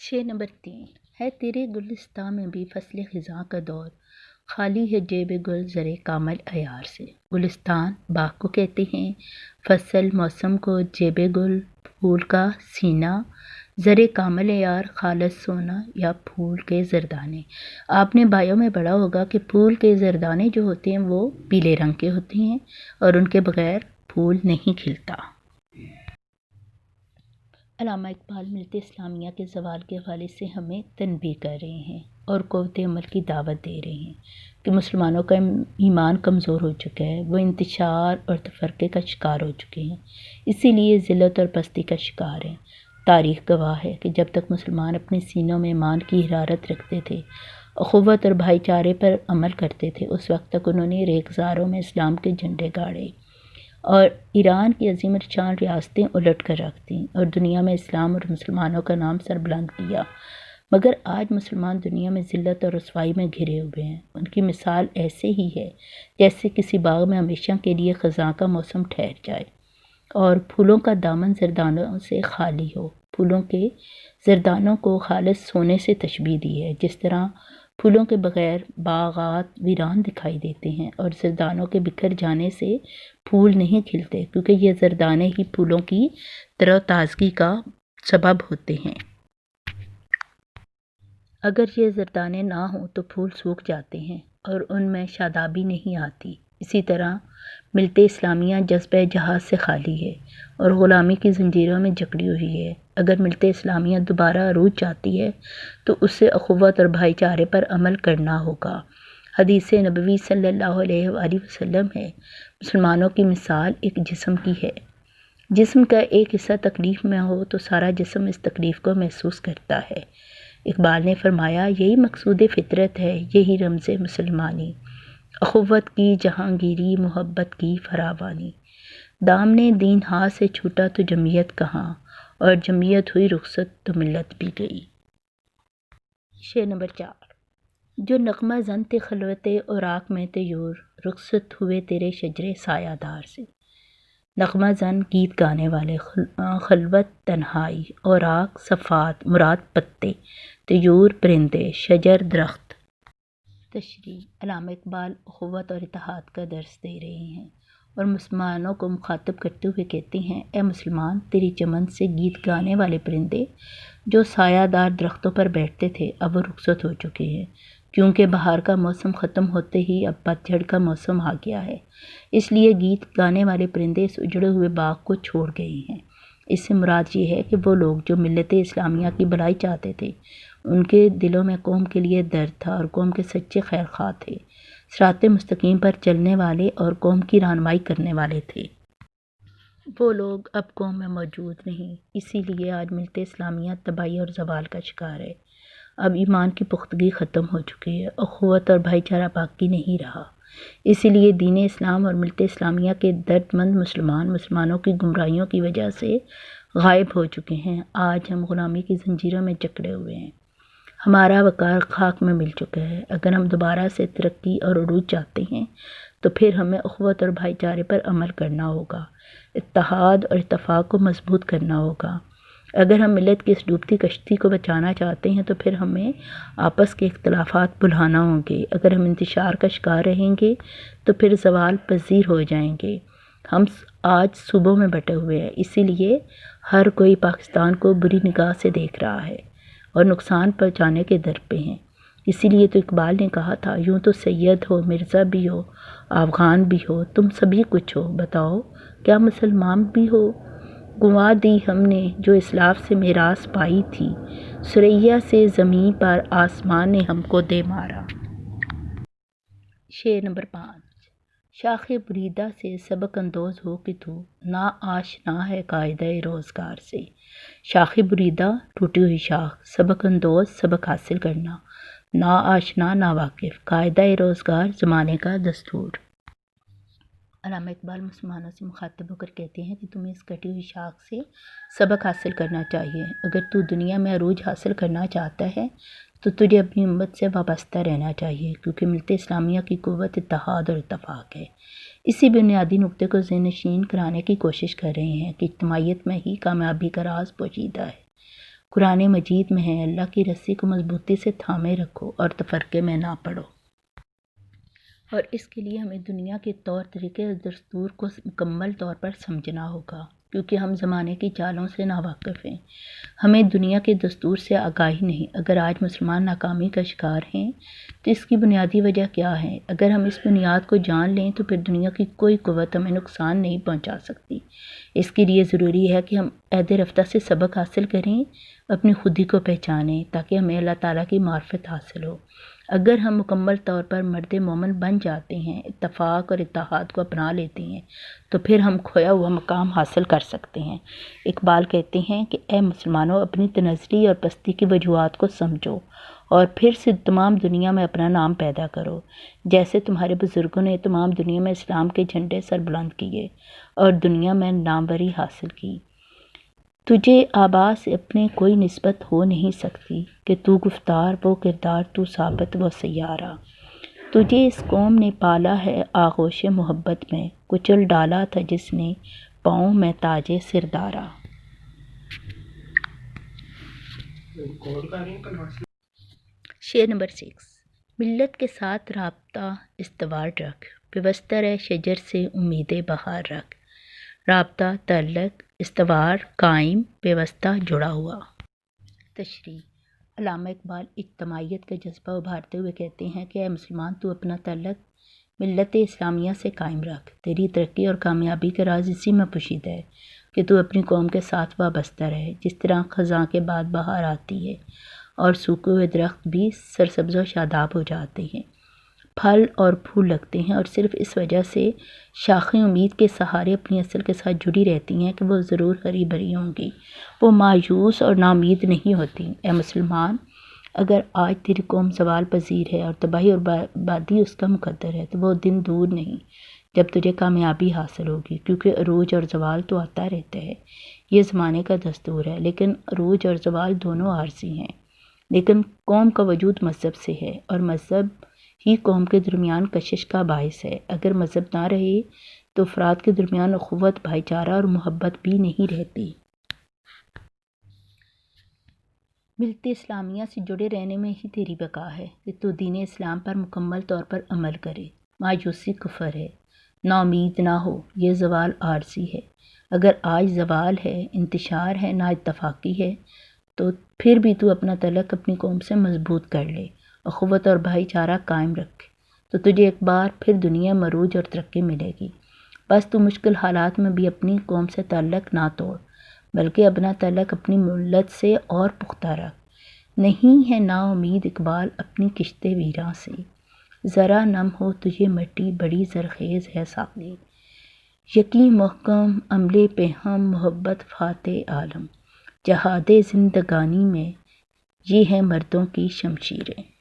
شعر نمبر 3 ہے تیرے گلستان میں بھی فصل خزاں کا دور، خالی ہے جیب گل زر کامل عیار سے۔ گلستان باغ کو کہتے ہیں، فصل موسم کو، جیب گل پھول کا سینہ، زر کامل عیار خالص سونا یا پھول کے زردانے۔ آپ نے بایوں میں پڑھا ہوگا کہ پھول کے زردانے جو ہوتے ہیں وہ پیلے رنگ کے ہوتے ہیں اور ان کے بغیر پھول نہیں کھلتا۔ علامہ اقبال ملت اسلامیہ کے زوال کے حوالے سے ہمیں تنبیہ کر رہے ہیں اور قوت عمل کی دعوت دے رہے ہیں کہ مسلمانوں کا ایمان کمزور ہو چکا ہے، وہ انتشار اور تفرقے کا شکار ہو چکے ہیں، اسی لیے ذلت اور پستی کا شکار ہیں۔ تاریخ گواہ ہے کہ جب تک مسلمان اپنے سینوں میں ایمان کی حرارت رکھتے تھے، اخوت اور بھائی چارے پر عمل کرتے تھے، اس وقت تک انہوں نے ریگزاروں میں اسلام کے جھنڈے گاڑے اور ایران کی عظیم الشان ریاستیں الٹ کر رکھ دیں اور دنیا میں اسلام اور مسلمانوں کا نام سربلند کیا۔ مگر آج مسلمان دنیا میں ذلت اور رسوائی میں گھرے ہوئے ہیں۔ ان کی مثال ایسے ہی ہے جیسے کسی باغ میں ہمیشہ کے لیے خزاں کا موسم ٹھہر جائے اور پھولوں کا دامن زردانوں سے خالی ہو۔ پھولوں کے زردانوں کو خالص سونے سے تشبیہ دی ہے، جس طرح پھولوں کے بغیر باغات ویران دکھائی دیتے ہیں اور زردانوں کے بکھر جانے سے پھول نہیں کھلتے، کیونکہ یہ زردانے ہی پھولوں کی تر و تازگی کا سبب ہوتے ہیں۔ اگر یہ زردانے نہ ہوں تو پھول سوکھ جاتے ہیں اور ان میں شادابی نہیں آتی۔ اسی طرح ملت اسلامیہ جذبہ جہاد سے خالی ہے اور غلامی کی زنجیروں میں جکڑی ہوئی ہے۔ اگر ملت اسلامیہ دوبارہ عروج چاہتی ہے تو اسے اخوت اور بھائی چارے پر عمل کرنا ہوگا۔ حدیث نبوی صلی اللہ علیہ وآلہ وسلم ہے، مسلمانوں کی مثال ایک جسم کی ہے۔ جسم کا ایک حصہ تکلیف میں ہو تو سارا جسم اس تکلیف کو محسوس کرتا ہے۔ اقبال نے فرمایا، یہی مقصود فطرت ہے، یہی رمز مسلمانی، اخوت کی جہانگیری، محبت کی فراوانی۔ دامن دین ہاتھ سے چھوٹا تو جمعیت کہاں، اور جمعیت ہوئی رخصت تو ملت بھی گئی۔ شعر نمبر 4 جو نغمہ زن تھے خلوت اوراق میں طیور، رخصت ہوئے تیرے شجر سایہ دار سے۔ نغمہ زن گیت گانے والے، خلوت تنہائی، اوراق صفات مراد پتے، طیور پرندے، شجر درخت۔ تشریح: علامہ اقبال اخوت اور اتحاد کا درس دے رہے ہیں اور مسلمانوں کو مخاطب کرتے ہوئے کہتے ہیں، اے مسلمان، تیری چمن سے گیت گانے والے پرندے جو سایہ دار درختوں پر بیٹھتے تھے اب وہ رخصت ہو چکے ہیں، کیونکہ بہار کا موسم ختم ہوتے ہی اب پتجھڑ کا موسم آ گیا ہے۔ اس لیے گیت گانے والے پرندے اس اجڑے ہوئے باغ کو چھوڑ گئے ہیں۔ اس سے مراد یہ ہے کہ وہ لوگ جو ملت اسلامیہ کی بھلائی چاہتے تھے، ان کے دلوں میں قوم کے لیے درد تھا اور قوم کے سچے خیر خواہ تھے، صراط مستقیم پر چلنے والے اور قوم کی رہنمائی کرنے والے تھے۔ وہ لوگ اب قوم میں موجود نہیں، اسی لیے آج ملت اسلامیہ تباہی اور زوال کا شکار ہے۔ اب ایمان کی پختگی ختم ہو چکی ہے، اخوت اور بھائی چارہ باقی نہیں رہا۔ اسی لیے دین اسلام اور ملت اسلامیہ کے درد مند مسلمانوں کی گمراہیوں کی وجہ سے غائب ہو چکے ہیں۔ آج ہم غلامی کی زنجیروں میں جکڑے ہوئے ہیں، ہمارا وقار خاک میں مل چکا ہے۔ اگر ہم دوبارہ سے ترقی اور عروج چاہتے ہیں تو پھر ہمیں اخوت اور بھائی چارے پر عمل کرنا ہوگا، اتحاد اور اتفاق کو مضبوط کرنا ہوگا۔ اگر ہم ملت کی اس ڈوبتی کشتی کو بچانا چاہتے ہیں تو پھر ہمیں آپس کے اختلافات بھلانا ہوں گے۔ اگر ہم انتشار کا شکار رہیں گے تو پھر زوال پذیر ہو جائیں گے۔ ہم آج صوبوں میں بٹے ہوئے ہیں، اسی لیے ہر کوئی پاکستان کو بری نگاہ سے دیکھ رہا ہے اور نقصان پہنچانے کے در پہ ہیں۔ اسی لیے تو اقبال نے کہا تھا، یوں تو سید ہو، مرزا بھی ہو، افغان بھی ہو، تم سبھی کچھ ہو، بتاؤ کیا مسلمان بھی ہو؟ گنوا دی ہم نے جو اسلاف سے میراث پائی تھی، ثریا سے زمیں پر آسمان نے ہم کو دے مارا۔ شعر نمبر 5 شاخ بریدہ سے سبق اندوز ہو کہ تو نا آشنا ہے قاعدہ روزگار سے۔ شاخ بریدہ ٹوٹی ہوئی شاخ، سبق اندوز سبق حاصل کرنا، نا آشنا نا واقف، قاعدہ روزگار زمانے کا دستور۔ علامہ اقبال مسلمانوں سے مخاطب ہو کر کہتے ہیں کہ تمہیں اس کٹی ہوئی شاخ سے سبق حاصل کرنا چاہیے۔ اگر تو دنیا میں عروج حاصل کرنا چاہتا ہے تو تجھے اپنی امت سے وابستہ رہنا چاہیے، کیونکہ ملت اسلامیہ کی قوت اتحاد اور اتفاق ہے۔ اسی بنیادی نقطے کو ذہن نشین کرانے کی کوشش کر رہے ہیں کہ اجتماعیت میں ہی کامیابی کا راز پوشیدہ ہے۔ قرآن مجید میں ہے، اللہ کی رسی کو مضبوطی سے تھامے رکھو اور تفرقے میں نہ پڑو۔ اور اس کے لیے ہمیں دنیا کے طور طریقے اور دستور کو مکمل طور پر سمجھنا ہوگا، کیونکہ ہم زمانے کی چالوں سے ناواقف ہیں۔ ہمیں دنیا کے دستور سے آگاہی نہیں۔ اگر آج مسلمان ناکامی کا شکار ہیں تو اس کی بنیادی وجہ کیا ہے؟ اگر ہم اس بنیاد کو جان لیں تو پھر دنیا کی کوئی قوت ہمیں نقصان نہیں پہنچا سکتی۔ اس کے لیے ضروری ہے کہ ہم عہد رفتہ سے سبق حاصل کریں، اپنی خودی کو پہچانیں تاکہ ہمیں اللہ تعالیٰ کی معرفت حاصل ہو۔ اگر ہم مکمل طور پر مرد مومن بن جاتے ہیں، اتفاق اور اتحاد کو اپنا لیتے ہیں، تو پھر ہم کھویا ہوا مقام حاصل کر سکتے ہیں۔ اقبال کہتے ہیں کہ اے مسلمانوں، اپنی تنزلی اور پستی کی وجوہات کو سمجھو اور پھر سے تمام دنیا میں اپنا نام پیدا کرو، جیسے تمہارے بزرگوں نے تمام دنیا میں اسلام کے جھنڈے سر بلند کیے اور دنیا میں ناموری حاصل کی۔ تجھے آبا سے اپنے کوئی نسبت ہو نہیں سکتی کہ تو گفتار وہ کردار، تو ثابت وہ سیارہ۔ تجھے اس قوم نے پالا ہے آغوش محبت میں، کچل ڈالا تھا جس نے پاؤں میں تاج سردارا۔ شعر نمبر 6۔ ملت کے ساتھ رابطہ استوار رکھ، پیوستہ رہ شجر سے امید بہار رکھ۔ رابطہ، تعلق، استوار، قائم، پیوستہ، جڑا ہوا۔ تشریح۔ علامہ اقبال اجتماعیت کا جذبہ ابھارتے ہوئے کہتے ہیں کہ اے مسلمان، تو اپنا تعلق ملت اسلامیہ سے قائم رکھ۔ تیری ترقی اور کامیابی کا راز اسی میں پوشیدہ ہے کہ تو اپنی قوم کے ساتھ وابستہ رہے۔ جس طرح خزاں کے بعد بہار آتی ہے اور سوکھے ہوئے درخت بھی سرسبز و شاداب ہو جاتے ہیں، پھل اور پھول لگتے ہیں، اور صرف اس وجہ سے شاخیں امید کے سہارے اپنی اصل کے ساتھ جڑی رہتی ہیں کہ وہ ضرور ہری بھری ہوں گی، وہ مایوس اور ناامید نہیں ہوتی۔ اے مسلمان، اگر آج تیری قوم زوال پذیر ہے اور تباہی اور بربادی اس کا مقدر ہے، تو وہ دن دور نہیں جب تجھے کامیابی حاصل ہوگی، کیونکہ عروج اور زوال تو آتا رہتا ہے، یہ زمانے کا دستور ہے۔ لیکن عروج اور زوال دونوں عارضی ہیں۔ لیکن قوم کا وجود مذہب سے ہے، اور مذہب ہی قوم کے درمیان کشش کا باعث ہے۔ اگر مذہب نہ رہے تو افراد کے درمیان اخوت، بھائی چارہ اور محبت بھی نہیں رہتی۔ ملت اسلامیہ سے جڑے رہنے میں ہی تیری بقا ہے کہ تو دین اسلام پر مکمل طور پر عمل کرے۔ مایوسی کفر ہے، نا امید نہ ہو، یہ زوال عارضی ہے۔ اگر آج زوال ہے، انتشار ہے، نا اتفاقی ہے، تو پھر بھی تو اپنا تعلق اپنی قوم سے مضبوط کر لے، اخوت اور بھائی چارہ قائم رکھ، تو تجھے ایک بار پھر دنیا میں عروج اور ترقی ملے گی۔ بس تو مشکل حالات میں بھی اپنی قوم سے تعلق نہ توڑ، بلکہ اپنا تعلق اپنی ملت سے اور پختہ رکھ۔ نہیں ہے نا امید اقبال اپنی کشت ویراں سے، ذرا نم ہو تجھے مٹی بڑی زرخیز ہے ساقی۔ یقین محکم، عملے پہ ہم، محبت فاتح عالم، جہاد زندگانی میں یہ ہیں مردوں کی شمشیریں۔